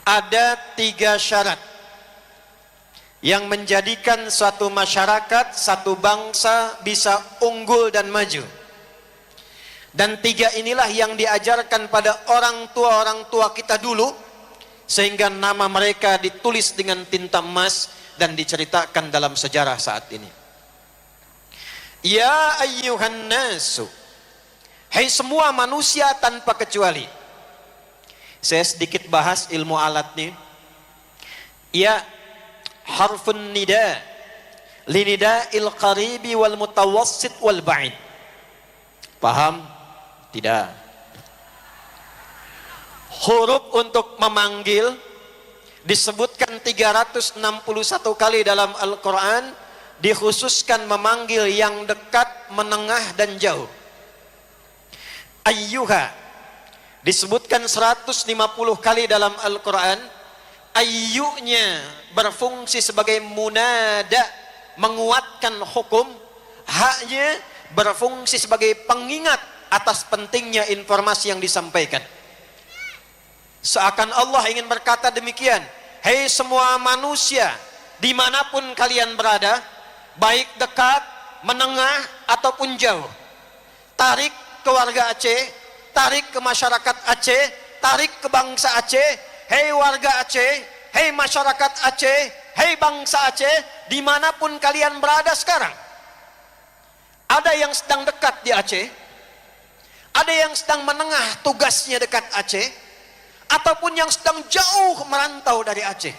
Ada 3 syarat yang menjadikan suatu masyarakat, satu bangsa bisa unggul dan maju. Dan 3 inilah yang diajarkan pada orang tua kita dulu, sehingga nama mereka ditulis dengan tinta emas dan diceritakan dalam sejarah saat ini. Ya ayyuhan nasu, hai semua manusia tanpa kecuali. Saya sedikit bahas ilmu alatnya. Ya harfun nida linida'il qaribi wal mutawassit wal ba'id. Paham? Tidak. Huruf untuk memanggil disebutkan 361 kali dalam Al-Quran, dikhususkan memanggil yang dekat, menengah dan jauh. Ayyuha disebutkan 150 kali dalam Al-Quran. Ayyunya berfungsi sebagai munada, menguatkan hukum. Haknya berfungsi sebagai pengingat atas pentingnya informasi yang disampaikan. Seakan Allah ingin berkata demikian, hei semua manusia dimanapun kalian berada, baik dekat, menengah ataupun jauh, tarik ke warga Aceh, tarik ke masyarakat Aceh, tarik ke bangsa Aceh. Hei warga Aceh, hei masyarakat Aceh, hei bangsa Aceh, dimanapun kalian berada sekarang. Ada yang sedang dekat di Aceh, ada yang sedang menengah tugasnya dekat Aceh, ataupun yang sedang jauh merantau dari Aceh.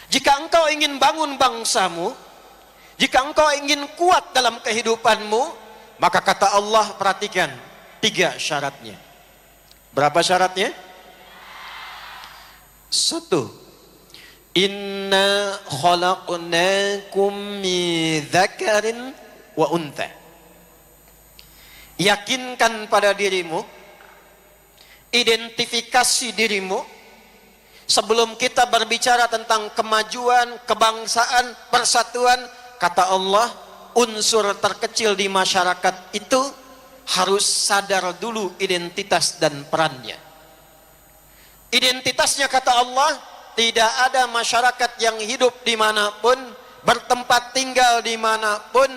Jika engkau ingin bangun bangsamu, jika engkau ingin kuat dalam kehidupanmu, maka kata Allah, perhatikan 3 syaratnya. Berapa syaratnya? 1. Inna khalaqnakum min dzakarin wa untha. Yakinkan pada dirimu, identifikasi dirimu. Sebelum kita berbicara tentang kemajuan, kebangsaan, persatuan, kata Allah, unsur terkecil di masyarakat itu harus sadar dulu identitas dan perannya. Identitasnya kata Allah, tidak ada masyarakat yang hidup dimanapun, bertempat tinggal dimanapun,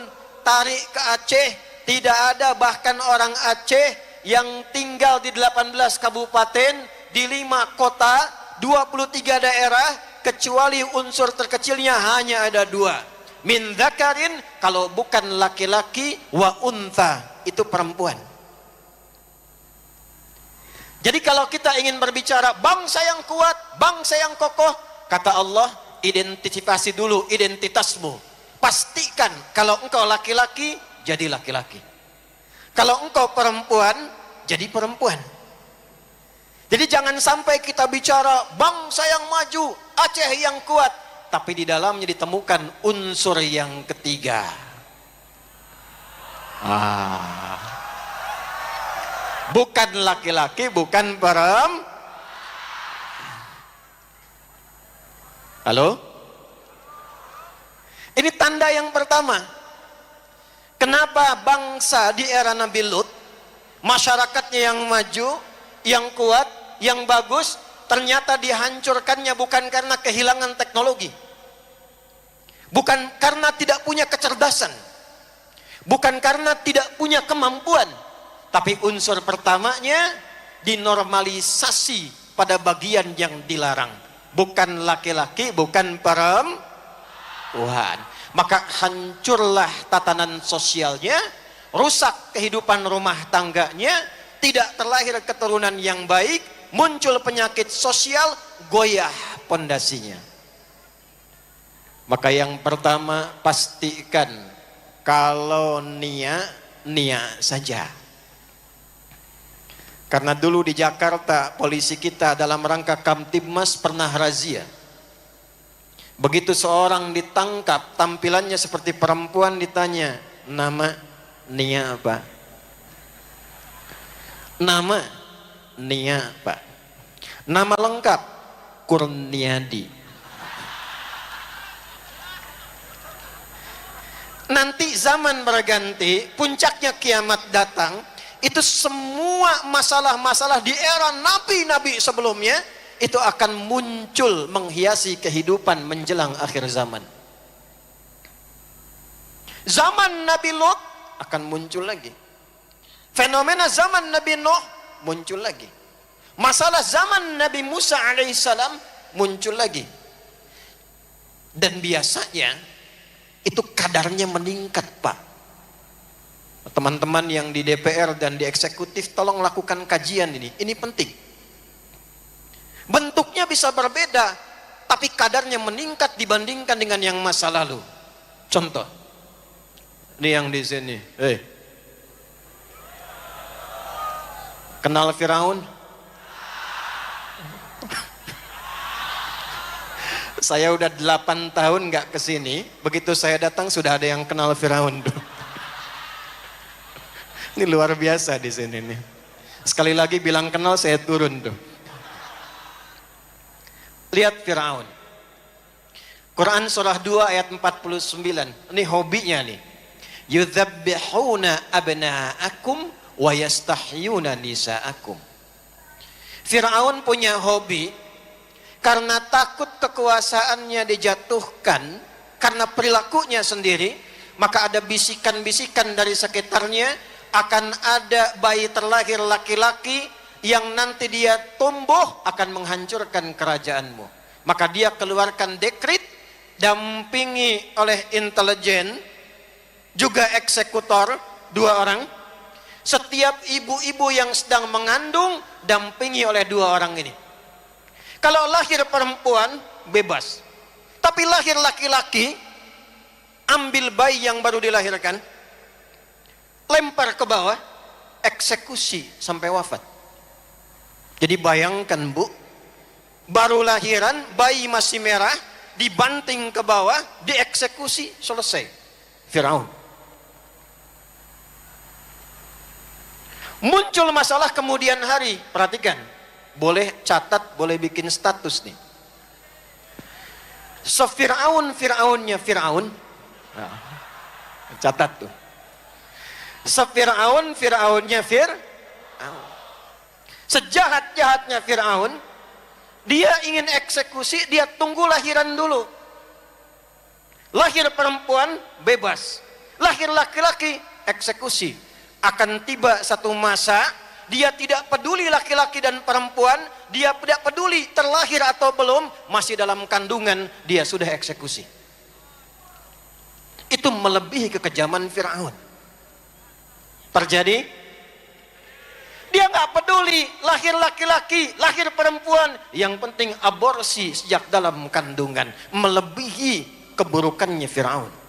tarik ke Aceh, tidak ada bahkan orang Aceh yang tinggal di 18 kabupaten, di 5 kota, 23 daerah, kecuali unsur terkecilnya hanya ada 2. Min dzakarin, kalau bukan laki-laki, wa untha, itu perempuan. Jadi kalau kita ingin berbicara bangsa yang kuat, bangsa yang kokoh, kata Allah, identifikasi dulu identitasmu. Pastikan kalau engkau laki-laki, jadi laki-laki. Kalau engkau perempuan, jadi perempuan. Jadi jangan sampai kita bicara bangsa yang maju, Aceh yang kuat, tapi di dalamnya ditemukan unsur yang ketiga. Bukan laki-laki, bukan perempuan. Halo? Ini tanda yang pertama. Kenapa bangsa di era Nabi Lut, masyarakatnya yang maju, yang kuat, yang bagus, ternyata dihancurkannya bukan karena kehilangan teknologi, bukan karena tidak punya kecerdasan, bukan karena tidak punya kemampuan, tapi unsur pertamanya dinormalisasi pada bagian yang dilarang. Bukan laki-laki, bukan perempuan. Maka hancurlah tatanan sosialnya, rusak kehidupan rumah tangganya, tidak terlahir keturunan yang baik, muncul penyakit sosial, goyah pondasinya. Maka yang pertama, pastikan kalau nia saja. Karena dulu di Jakarta, polisi kita dalam rangka Kamtibmas pernah razia. Begitu seorang ditangkap, tampilannya seperti perempuan, ditanya, nama Nia apa? Nama Nia Pak. Nama lengkap Kurniadi. Nanti zaman berganti, puncaknya kiamat datang, itu semua masalah-masalah di era nabi-nabi sebelumnya itu akan muncul menghiasi kehidupan menjelang akhir zaman. Zaman Nabi Lot akan muncul lagi. Fenomena zaman Nabi Nuh muncul lagi. Masalah zaman Nabi Musa alaihissalam muncul lagi. Dan biasanya itu kadarnya meningkat, Pak. Teman-teman yang di DPR dan di eksekutif, tolong lakukan kajian ini. Ini penting. Bentuknya bisa berbeda, tapi kadarnya meningkat dibandingkan dengan yang masa lalu. Contoh, ini yang di sini. Kenal Firaun? Saya udah 8 tahun nggak kesini. Begitu saya datang sudah ada yang kenal Firaun. Ini luar biasa di sini nih. Sekali lagi bilang kenal, saya turun tuh. Lihat Firaun. Quran surah 2 ayat 49. Ini hobinya nih. Yudzabbihuna abna'akum wa yastahyuna nisa'akum. Firaun punya hobi karena takut kekuasaannya dijatuhkan karena perilakunya sendiri, maka ada bisikan-bisikan dari sekitarnya akan ada bayi terlahir laki-laki yang nanti dia tumbuh akan menghancurkan kerajaanmu. Maka dia keluarkan dekret, dampingi oleh intelijen, juga eksekutor, 2 orang. Setiap ibu-ibu yang sedang mengandung, dampingi oleh 2 orang ini. Kalau lahir perempuan, bebas. Tapi lahir laki-laki, ambil bayi yang baru dilahirkan, lempar ke bawah, eksekusi sampai wafat. Jadi bayangkan Bu, baru lahiran, bayi masih merah, dibanting ke bawah, dieksekusi, selesai. Firaun. Muncul masalah kemudian hari, perhatikan. Boleh catat, boleh bikin status nih. Fir'aunnya Firaun. Nah, catat tuh. Fir'aunnya Fir'aun. Sejahat-jahatnya Firaun, dia ingin eksekusi, dia tunggu lahiran dulu. Lahir perempuan, bebas. Lahir laki-laki, eksekusi. Akan tiba satu masa, dia tidak peduli laki-laki dan perempuan, dia tidak peduli terlahir atau belum, masih dalam kandungan, dia sudah eksekusi. Itu melebihi kekejaman Firaun. Terjadi? Dia nggak peduli lahir laki-laki, lahir perempuan, yang penting aborsi sejak dalam kandungan, melebihi keburukannya Firaun.